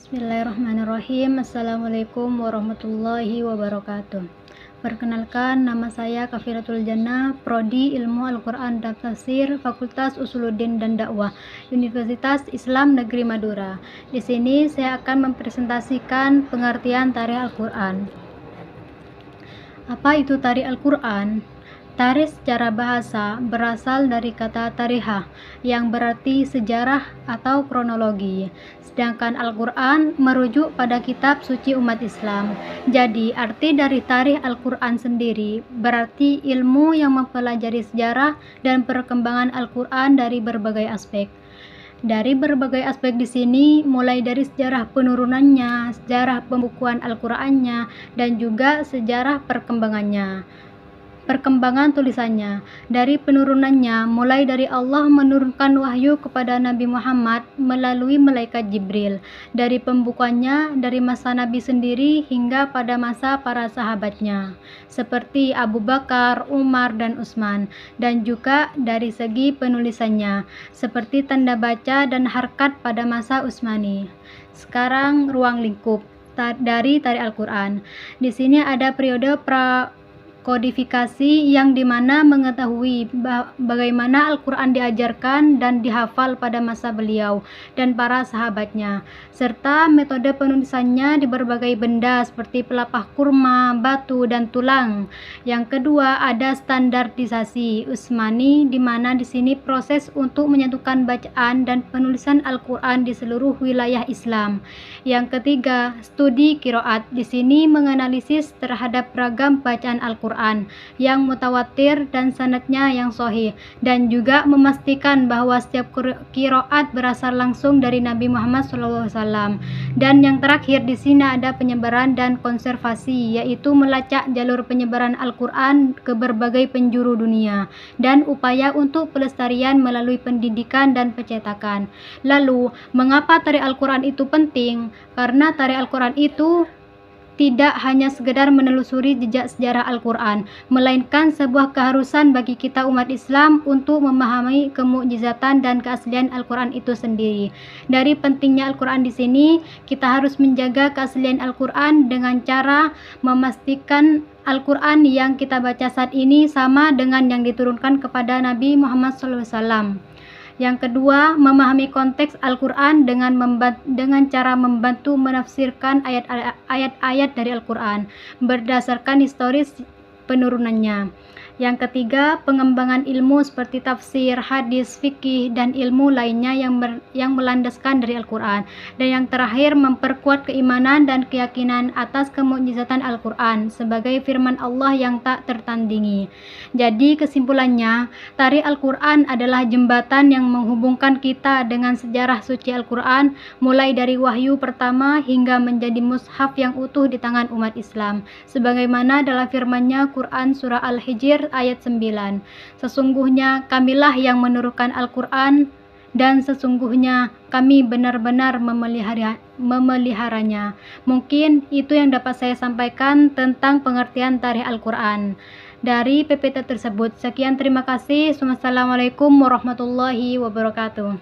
Bismillahirrahmanirrahim. Assalamualaikum warahmatullahi wabarakatuh. Perkenalkan, nama saya Kafiratul Jannah, Prodi Ilmu Al-Quran dan Tafsir, Fakultas Usuluddin dan Dakwah, Universitas Islam Negeri Madura. Di sini saya akan mempresentasikan pengertian tarikh Al-Quran. Apa itu tarikh Al-Quran? Tarikh secara bahasa berasal dari kata tarihah yang berarti sejarah atau kronologi. Sedangkan Al-Quran merujuk pada kitab suci umat Islam. Jadi arti dari tarikh Al-Quran sendiri berarti ilmu yang mempelajari sejarah dan perkembangan Al-Quran dari berbagai aspek. Dari berbagai aspek di sini, mulai dari sejarah penurunannya, sejarah pembukuan Al-Qur'annya, dan juga sejarah perkembangan tulisannya. Dari penurunannya, mulai dari Allah menurunkan wahyu kepada Nabi Muhammad melalui malaikat Jibril. Dari pembukuannya, dari masa Nabi sendiri hingga pada masa para sahabatnya, seperti Abu Bakar, Umar, dan Utsman. Dan juga dari segi penulisannya, seperti tanda baca dan harkat pada masa Utsmani. Sekarang ruang lingkup dari tarikh Al-Quran. Di sini ada periode kodifikasi yang dimana mengetahui bagaimana Al-Quran diajarkan dan dihafal pada masa beliau dan para sahabatnya, serta metode penulisannya di berbagai benda seperti pelepah kurma, batu, dan tulang. Yang kedua ada standarisasi Utsmani, di mana di sini proses untuk menyatukan bacaan dan penulisan Al-Quran di seluruh wilayah Islam. Yang ketiga, studi qiraat. Di sini menganalisis terhadap ragam bacaan Al-Quran yang mutawatir dan sanadnya yang sahih, dan juga memastikan bahwa setiap qiraat berasal langsung dari Nabi Muhammad SAW. Dan yang terakhir di sini ada penyebaran dan konservasi, yaitu melacak jalur penyebaran Al-Quran ke berbagai penjuru dunia dan upaya untuk pelestarian melalui pendidikan dan pencetakan. Lalu, mengapa tarikh Al-Quran itu penting? Karena tarikh Al-Quran itu tidak hanya sekedar menelusuri jejak sejarah Al-Quran, melainkan sebuah keharusan bagi kita umat Islam untuk memahami kemukjizatan dan keaslian Al-Quran itu sendiri. Dari pentingnya Al-Quran di sini, kita harus menjaga keaslian Al-Quran dengan cara memastikan Al-Quran yang kita baca saat ini sama dengan yang diturunkan kepada Nabi Muhammad SAW. Yang kedua, memahami konteks Al-Quran dengan cara membantu menafsirkan ayat-ayat dari Al-Quran berdasarkan historis penurunannya. Yang ketiga, pengembangan ilmu seperti tafsir, hadis, fikih, dan ilmu lainnya yang melandaskan dari Al-Quran. Dan yang terakhir, memperkuat keimanan dan keyakinan atas kemukjizatan Al-Quran sebagai firman Allah yang tak tertandingi. Jadi kesimpulannya, tarikh Al-Quran adalah jembatan yang menghubungkan kita dengan sejarah suci Al-Quran, mulai dari wahyu pertama hingga menjadi mushaf yang utuh di tangan umat Islam. Sebagaimana dalam firman-Nya Quran Surah Al-Hijr ayat 9, sesungguhnya kamilah yang menurunkan Al-Quran dan sesungguhnya kami benar-benar memeliharanya. Mungkin itu yang dapat saya sampaikan tentang pengertian tarikh Al-Quran dari PPT tersebut. Sekian, terima kasih. Wassalamualaikum warahmatullahi wabarakatuh.